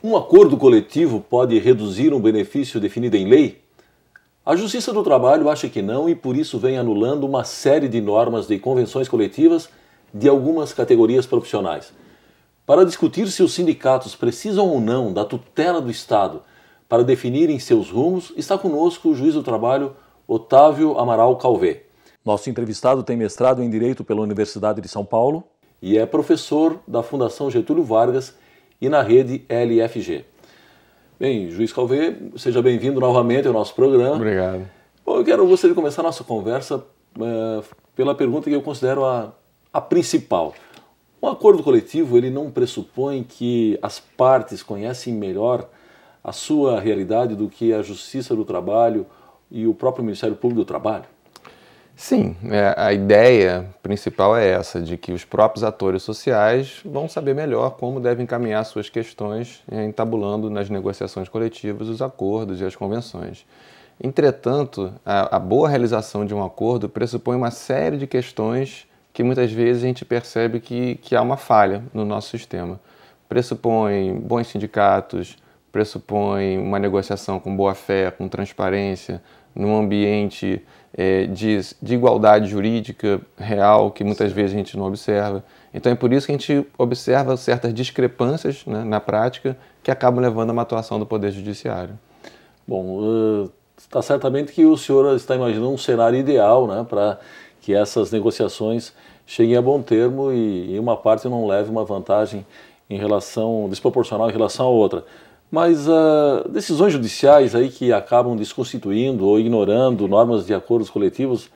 Um acordo coletivo pode reduzir um benefício definido em lei? A Justiça do Trabalho acha que não e por isso vem anulando uma série de normas de convenções coletivas de algumas categorias profissionais. Para discutir se os sindicatos precisam ou não da tutela do Estado para definirem seus rumos, está conosco o juiz do trabalho Otávio Amaral Calvé. Nosso entrevistado tem mestrado em Direito pela Universidade de São Paulo e é professor da Fundação Getúlio Vargas e na rede LFG. Bem, juiz Calvé, seja bem-vindo novamente ao nosso programa. Obrigado. Bom, eu gostaria de começar a nossa conversa pela pergunta que eu considero a principal. Um acordo coletivo, ele não pressupõe que as partes conhecem melhor a sua realidade do que a Justiça do Trabalho e o próprio Ministério Público do Trabalho? Sim, a ideia principal é essa, de que os próprios atores sociais vão saber melhor como devem encaminhar suas questões, entabulando nas negociações coletivas os acordos e as convenções. Entretanto, a boa realização de um acordo pressupõe uma série de questões que muitas vezes a gente percebe que há uma falha no nosso sistema. Pressupõe bons sindicatos, pressupõe uma negociação com boa-fé, com transparência, num ambiente de igualdade jurídica real, que muitas vezes a gente não observa. Então é por isso que a gente observa certas discrepâncias, né, na prática, que acabam levando a uma atuação do Poder Judiciário. Bom, está certamente que o senhor está imaginando um cenário ideal, né, para que essas negociações cheguem a bom termo e uma parte não leve uma vantagem desproporcional em relação à outra. Mas decisões judiciais aí que acabam desconstituindo ou ignorando normas de acordos coletivos,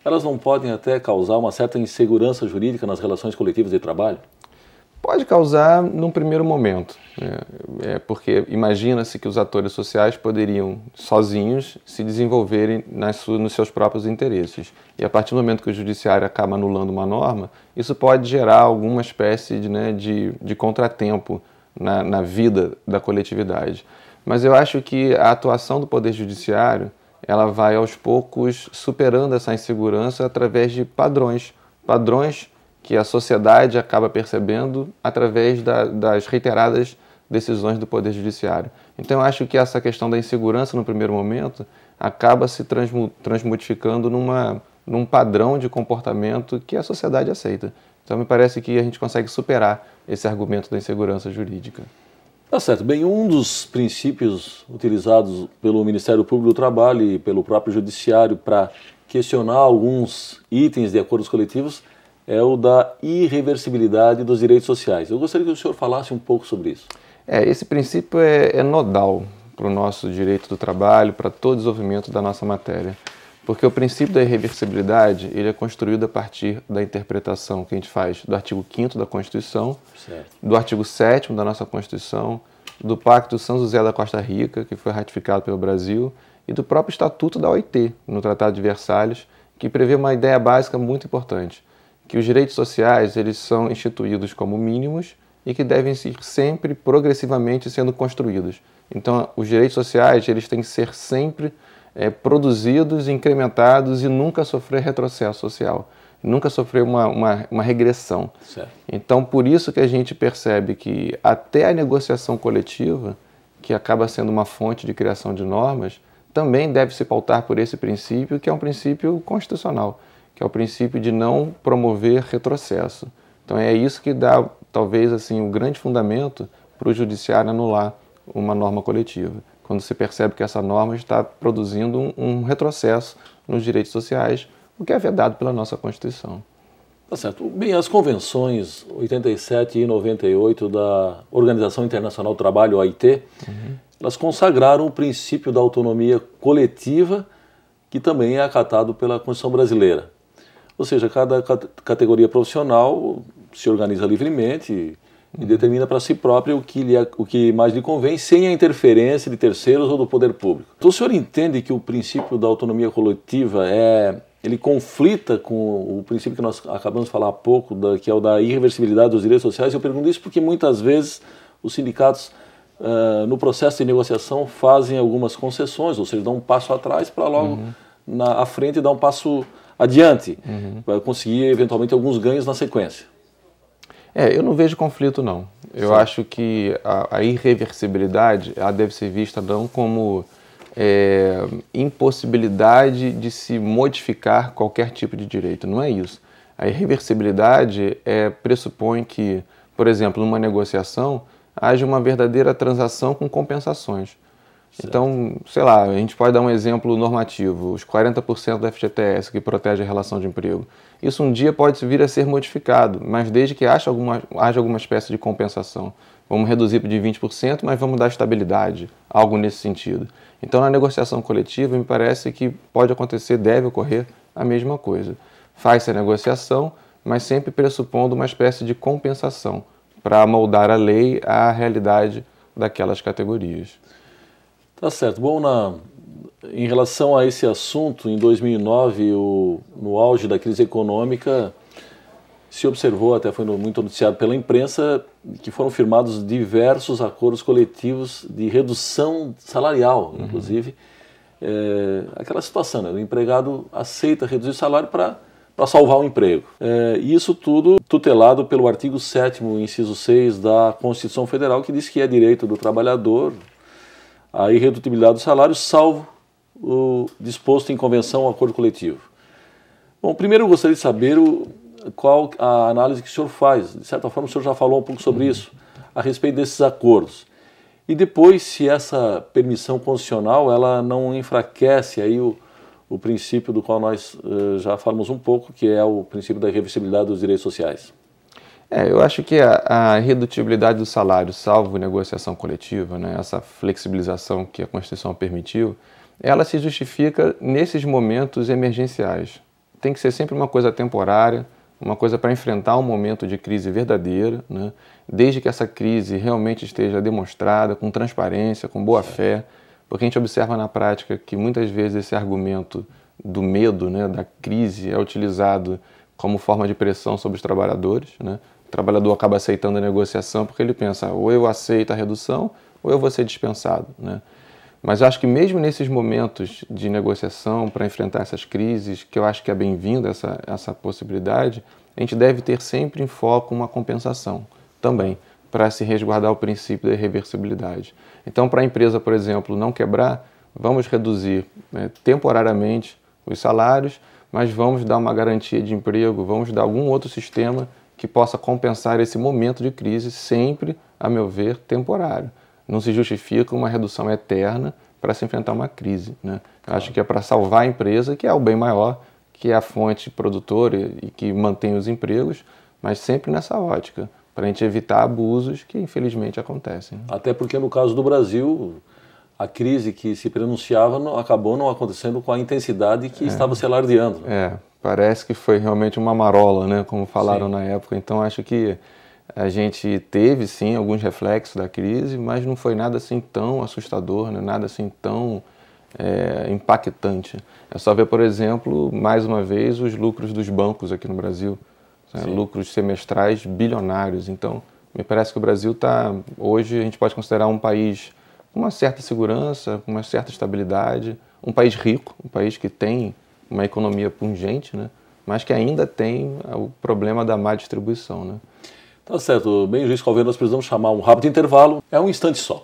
elas não podem até causar uma certa insegurança jurídica nas relações coletivas de trabalho? Pode causar num primeiro momento, né? Porque imagina-se que os atores sociais poderiam, sozinhos, se desenvolverem nos seus próprios interesses. E a partir do momento que o judiciário acaba anulando uma norma, isso pode gerar alguma espécie de contratempo na vida da coletividade. Mas eu acho que a atuação do Poder Judiciário, ela vai aos poucos superando essa insegurança através de padrões que a sociedade acaba percebendo através das reiteradas decisões do Poder Judiciário. Então eu acho que essa questão da insegurança no primeiro momento acaba se transmutificando num padrão de comportamento que a sociedade aceita. Então me parece que a gente consegue superar esse argumento da insegurança jurídica. Tá certo. Bem, um dos princípios utilizados pelo Ministério Público do Trabalho e pelo próprio Judiciário para questionar alguns itens de acordos coletivos é o da irreversibilidade dos direitos sociais. Eu gostaria que o senhor falasse um pouco sobre isso. Esse princípio é nodal para o nosso direito do trabalho, para todo o desenvolvimento da nossa matéria. Porque o princípio da irreversibilidade ele é construído a partir da interpretação que a gente faz do artigo 5º da Constituição, certo, do artigo 7º da nossa Constituição, do Pacto São José da Costa Rica, que foi ratificado pelo Brasil, e do próprio Estatuto da OIT, no Tratado de Versalhes, que prevê uma ideia básica muito importante, que os direitos sociais eles são instituídos como mínimos e que devem ser sempre progressivamente sendo construídos. Então, os direitos sociais eles têm que ser sempre produzidos, incrementados e nunca sofrer retrocesso social, nunca sofrer uma regressão. Certo. Então, por isso que a gente percebe que até a negociação coletiva, que acaba sendo uma fonte de criação de normas, também deve se pautar por esse princípio, que é um princípio constitucional, que é o princípio de não promover retrocesso. Então, é isso que dá, talvez, assim, um grande fundamento para o judiciário anular uma norma coletiva, quando se percebe que essa norma está produzindo um retrocesso nos direitos sociais, o que é vedado pela nossa Constituição. Tá certo. Bem, as convenções 87 e 98 da Organização Internacional do Trabalho, OIT, elas consagraram o princípio da autonomia coletiva, que também é acatado pela Constituição brasileira. Ou seja, cada categoria profissional se organiza livremente e determina para si próprio o que mais lhe convém, sem a interferência de terceiros ou do poder público. Então o senhor entende que o princípio da autonomia coletiva ele conflita com o princípio que nós acabamos de falar há pouco, que é o da irreversibilidade dos direitos sociais? Eu pergunto isso porque muitas vezes os sindicatos, no processo de negociação, fazem algumas concessões, ou seja, dão um passo atrás para logo à frente dar um passo adiante, para conseguir eventualmente alguns ganhos na sequência. Eu não vejo conflito, não. Eu acho que a irreversibilidade ela deve ser vista não como impossibilidade de se modificar qualquer tipo de direito. Não é isso. A irreversibilidade pressupõe que, por exemplo, numa negociação, haja uma verdadeira transação com compensações. Certo. Então, sei lá, a gente pode dar um exemplo normativo, os 40% do FGTS que protege a relação de emprego. Isso um dia pode vir a ser modificado, mas desde que haja alguma espécie de compensação. Vamos reduzir de 20%, mas vamos dar estabilidade, algo nesse sentido. Então, na negociação coletiva, me parece que pode acontecer, deve ocorrer a mesma coisa. Faz-se a negociação, mas sempre pressupondo uma espécie de compensação para moldar a lei à realidade daquelas categorias. Tá certo. Bom, em relação a esse assunto, em 2009, no auge da crise econômica, se observou, até foi muito noticiado pela imprensa, que foram firmados diversos acordos coletivos de redução salarial, inclusive. Aquela situação, né? O empregado aceita reduzir o salário para salvar o emprego. E isso tudo tutelado pelo artigo 7º, inciso 6 da Constituição Federal, que diz que é direito do trabalhador a irredutibilidade do salário, salvo o disposto em convenção ou acordo coletivo. Bom, primeiro eu gostaria de saber qual a análise que o senhor faz. De certa forma, o senhor já falou um pouco sobre isso, a respeito desses acordos. E depois, se essa permissão constitucional ela não enfraquece aí o princípio do qual nós já falamos um pouco, que é o princípio da irreversibilidade dos direitos sociais. Eu acho que a irredutibilidade do salário, salvo negociação coletiva, né, essa flexibilização que a Constituição permitiu, ela se justifica nesses momentos emergenciais. Tem que ser sempre uma coisa temporária, uma coisa para enfrentar um momento de crise verdadeira, né, desde que essa crise realmente esteja demonstrada, com transparência, com boa fé, porque a gente observa na prática que muitas vezes esse argumento do medo, né, da crise, é utilizado como forma de pressão sobre os trabalhadores, né? O trabalhador acaba aceitando a negociação porque ele pensa, ou eu aceito a redução, ou eu vou ser dispensado, né? Mas eu acho que mesmo nesses momentos de negociação para enfrentar essas crises, que eu acho que é bem-vinda essa possibilidade, a gente deve ter sempre em foco uma compensação também, para se resguardar o princípio da irreversibilidade. Então, para a empresa, por exemplo, não quebrar, vamos reduzir temporariamente os salários, mas vamos dar uma garantia de emprego, vamos dar algum outro sistema que possa compensar esse momento de crise, sempre, a meu ver, temporário. Não se justifica uma redução eterna para se enfrentar uma crise, né? Acho que é para salvar a empresa, que é o bem maior, que é a fonte produtora e que mantém os empregos, mas sempre nessa ótica, para a gente evitar abusos que infelizmente acontecem. Até porque no caso do Brasil, a crise que se prenunciava acabou não acontecendo com a intensidade que estava se alardeando. Parece que foi realmente uma marola, né, como falaram na época. Então acho que a gente teve sim alguns reflexos da crise, mas não foi nada assim tão assustador, né, nada assim tão impactante. É só ver, por exemplo, mais uma vez, os lucros dos bancos aqui no Brasil, né, lucros semestrais bilionários. Então me parece que o Brasil está, hoje a gente pode considerar um país com uma certa segurança, com uma certa estabilidade, um país rico, um país que tem uma economia pungente, né, mas que ainda tem o problema da má distribuição, né? Tá certo. Bem, Juiz Calveiro, nós precisamos chamar um rápido intervalo. É um instante só.